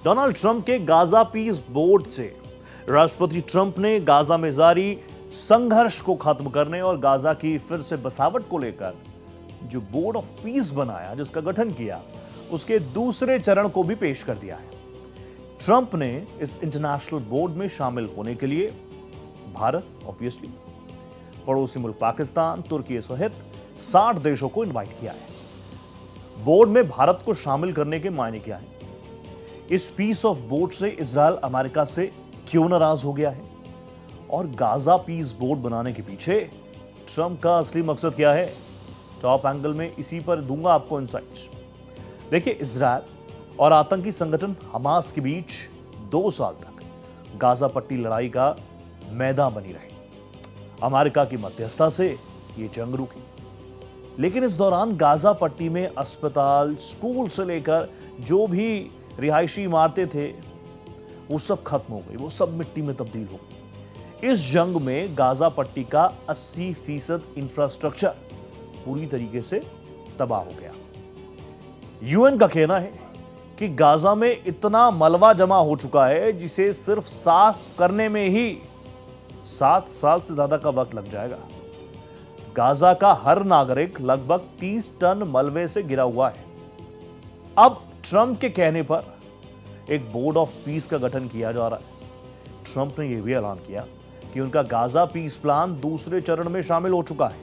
Donald Trump के Gaza piece board से राष्ट्रपति ट्रंप ने गाजा में जारी संघर्ष को खत्म करने और गाजा की फिर से बसावट को लेकर जो बोर्ड ऑफ पीस बनाया, जिसका गठन किया, उसके दूसरे चरण को भी पेश कर दिया है। ट्रंप ने इस इंटरनेशनल बोर्ड में शामिल होने के लिए भारत, ऑब्वियसली, पड़ोसी मुल्क पाकिस्तान, तुर्की सहित 60 देशों को इनवाइट किया है। बोर्ड में भारत को शामिल करने के मायने क्या है? इस पीस ऑफ बोर्ड से इजरायल अमेरिका से क्यों नाराज हो गया है? और गाजा पीस बोर्ड बनाने के पीछे ट्रंप का असली मकसद क्या है? टॉप एंगल में इसी पर दूंगा आपको इनसाइट्स। देखिए, इजरायल और आतंकी संगठन हमास के बीच 2 साल तक गाजा पट्टी लड़ाई का मैदान बनी रही। अमेरिका की मध्यस्थता से यह जंग रुकी, लेकिन इस दौरान गाजा पट्टी में अस्पताल, स्कूल से लेकर जो भी रिहायशी इमारतें थे, वो सब खत्म हो गई, वो सब मिट्टी में तब्दील हो गई। इस जंग में गाजा पट्टी का 80% इंफ्रास्ट्रक्चर पूरी तरीके से तबाह हो गया। यूएन का कहना है कि गाजा में इतना मलबा जमा हो चुका है जिसे सिर्फ साफ करने में ही 7 साल से ज्यादा का वक्त लग जाएगा। गाजा का हर नागरिक लगभग 30 टन मलबे से घिरा हुआ है। अब ट्रंप के कहने पर एक बोर्ड ऑफ पीस का गठन किया जा रहा है। ट्रंप ने यह भी ऐलान किया कि उनका गाजा पीस प्लान दूसरे चरण में शामिल हो चुका है,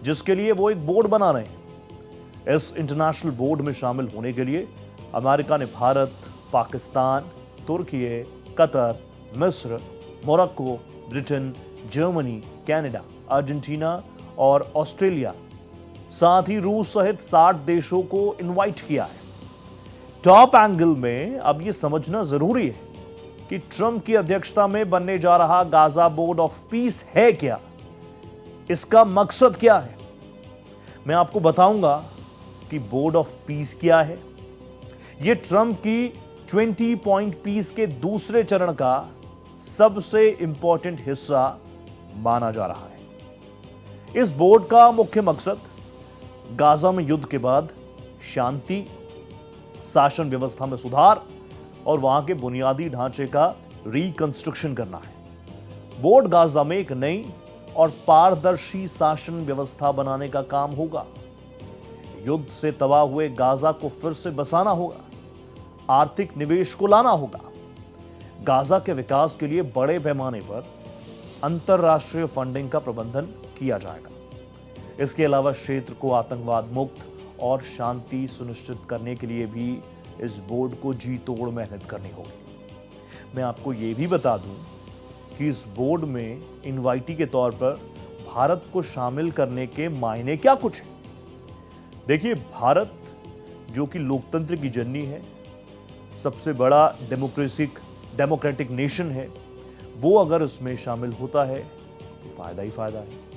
जिसके लिए वो एक बोर्ड बना रहे हैं। इस इंटरनेशनल बोर्ड में शामिल होने के लिए अमेरिका ने भारत, पाकिस्तान, तुर्की, कतर, मिस्र, Morocco, Britain, Germany, Canada, Argentina और ऑस्ट्रेलिया, साथ ही रूस सहित 60 देशों को इनवाइट किया है। टॉप एंगल में अब यह समझना जरूरी है कि ट्रंप की अध्यक्षता में बनने जा रहा गाजा बोर्ड ऑफ पीस है क्या, इसका मकसद क्या है। मैं आपको बताऊंगा कि बोर्ड ऑफ पीस क्या है। यह ट्रंप की 20 पॉइंट पीस के दूसरे चरण का सबसे इंपॉर्टेंट हिस्सा माना जा रहा है। इस बोर्ड का मुख्य मकसद गाजा में युद्ध के बाद शांति, शासन व्यवस्था में सुधार और वहां के बुनियादी ढांचे का रिकंस्ट्रक्शन करना है। बोर्ड गाजा में एक नई और पारदर्शी शासन व्यवस्था बनाने का काम होगा। युद्ध से तबाह हुए गाजा को फिर से बसाना होगा, आर्थिक निवेश को लाना होगा। गाजा के विकास के लिए बड़े पैमाने पर अंतरराष्ट्रीय फंडिंग का प्रबंधन किया जाएगा। इसके अलावा क्षेत्र को आतंकवाद मुक्त और शांति सुनिश्चित करने के लिए भी इस बोर्ड को जी तोड़ मेहनत करनी होगी। मैं आपको यह भी बता दूं कि इस बोर्ड में इनवाइटी के तौर पर भारत को शामिल करने के मायने क्या कुछ है। देखिए, भारत जो कि लोकतंत्र की जननी है, सबसे बड़ा डेमोक्रेटिक नेशन है, वो अगर इसमें शामिल होता है तो फायदा ही फायदा है।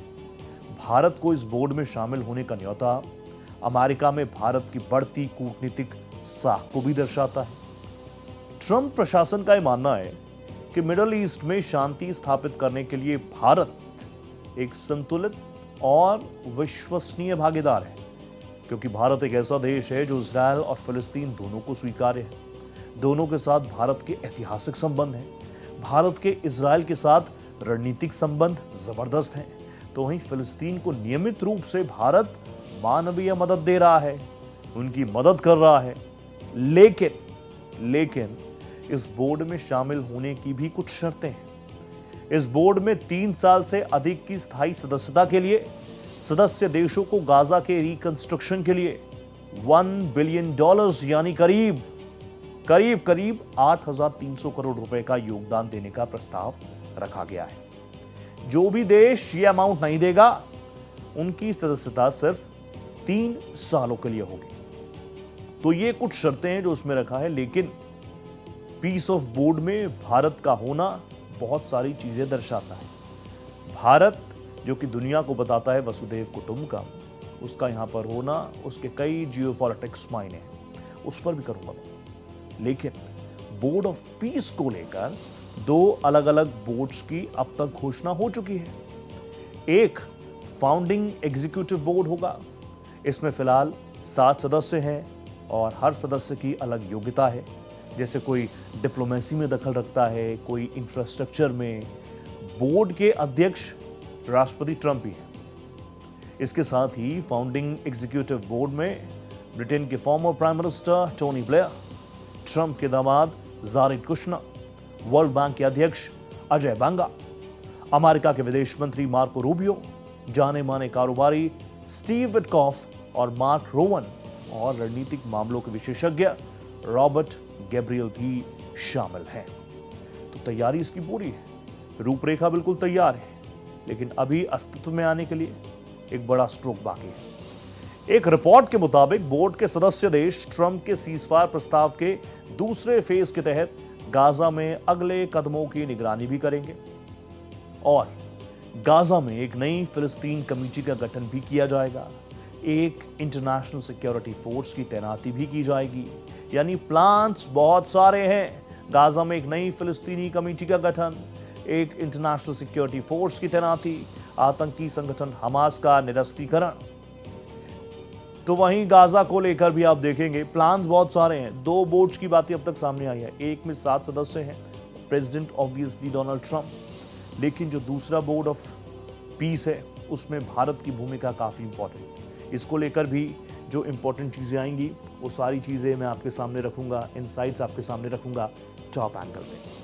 भारत को इस बोर्ड में शामिल होने का न्योता अमेरिका में भारत की बढ़ती कूटनीतिक साख को भी दर्शाता है। ट्रंप प्रशासन का यह मानना है कि मिडल ईस्ट में शांति स्थापित करने के लिए भारत एक संतुलित और विश्वसनीय भागीदार है, क्योंकि भारत एक ऐसा देश है जो इजरायल और फिलिस्तीन दोनों को स्वीकार्य है। दोनों के साथ भारत के ऐतिहासिक संबंध हैं। भारत के इजरायल के साथ रणनीतिक संबंध जबरदस्त हैं, तो वहीं फिलिस्तीन को नियमित रूप से भारत मानवीय मदद दे रहा है, उनकी मदद कर रहा है। लेकिन इस बोर्ड में शामिल होने की भी कुछ शर्तें हैं। इस बोर्ड में 3 साल से अधिक की स्थायी सदस्यता के लिए सदस्य देशों को गाजा के रिकंस्ट्रक्शन के लिए $1 बिलियन यानी करीब 8,300 करोड़ रुपए का योगदान देने का प्रस्ताव रखा गया है। जो भी देश ये अमाउंट नहीं देगा, उनकी सदस्यता सिर्फ 3 सालों के लिए होगी। तो ये कुछ शर्तें हैं जो उसमें रखा है, लेकिन पीस ऑफ बोर्ड में भारत का होना बहुत सारी चीजें दर्शाता है। भारत जो कि दुनिया को बताता है वसुधैव कुटुंबकम, उसका यहां पर होना, उसके कई जियोपॉलिटिक्स मायने हैं, उस पर भी करूंगा। लेकिन बोर्ड ऑफ पीस को लेकर 2 अलग अलग बोर्ड्स की अब तक घोषणा हो चुकी है। एक फाउंडिंग एग्जीक्यूटिव बोर्ड होगा, इसमें फिलहाल 7 सदस्य हैं और हर सदस्य की अलग योग्यता है। जैसे कोई डिप्लोमेसी में दखल रखता है, कोई इंफ्रास्ट्रक्चर में। बोर्ड के अध्यक्ष राष्ट्रपति ट्रंप ही हैं। इसके साथ ही फाउंडिंग एग्जीक्यूटिव बोर्ड में ब्रिटेन के former prime minister Tony Blair, Trump के दामाद जारेड कुशनर, वर्ल्ड बैंक के अध्यक्ष अजय बांगा, अमेरिका के विदेश मंत्री मार्को रूबियो, जाने माने कारोबारी स्टीव विटकॉफ और मार्क रोवन और रणनीतिक मामलों के विशेषज्ञ रॉबर्ट गैब्रियल भी शामिल हैं। तो तैयारी इसकी पूरी है, रूपरेखा बिल्कुल तैयार है, लेकिन अभी अस्तित्व में आने के लिए एक बड़ा स्ट्रोक बाकी है। एक रिपोर्ट के मुताबिक बोर्ड के सदस्य देश ट्रंप के सीजफायर प्रस्ताव के दूसरे फेज के तहत गाजा में अगले कदमों की निगरानी भी करेंगे और गाजा में एक नई फिलिस्तीन कमेटी का गठन भी किया जाएगा। एक इंटरनेशनल सिक्योरिटी फोर्स की तैनाती भी की जाएगी। यानी प्लान्स बहुत सारे हैं। गाजा में एक नई फिलिस्तीनी कमेटी का गठन, एक इंटरनेशनल सिक्योरिटी फोर्स की तैनाती, आतंकी संगठन हमास का निरस्तीकरण। तो वहीं गाजा को लेकर भी आप देखेंगे प्लान्स बहुत सारे हैं। 2 बोर्ड्स की बातें अब तक सामने आई है। एक में 7 सदस्य हैं, प्रेसिडेंट ऑब्वियसली डोनाल्ड ट्रंप, लेकिन जो दूसरा बोर्ड ऑफ पीस है उसमें भारत की भूमिका काफी इंपॉर्टेंट। इसको लेकर भी जो इंपॉर्टेंट चीजें आएंगी वो सारी चीजें मैं आपके सामने रखूंगा, इनसाइट्स आपके सामने रखूंगा टॉप एंगल में।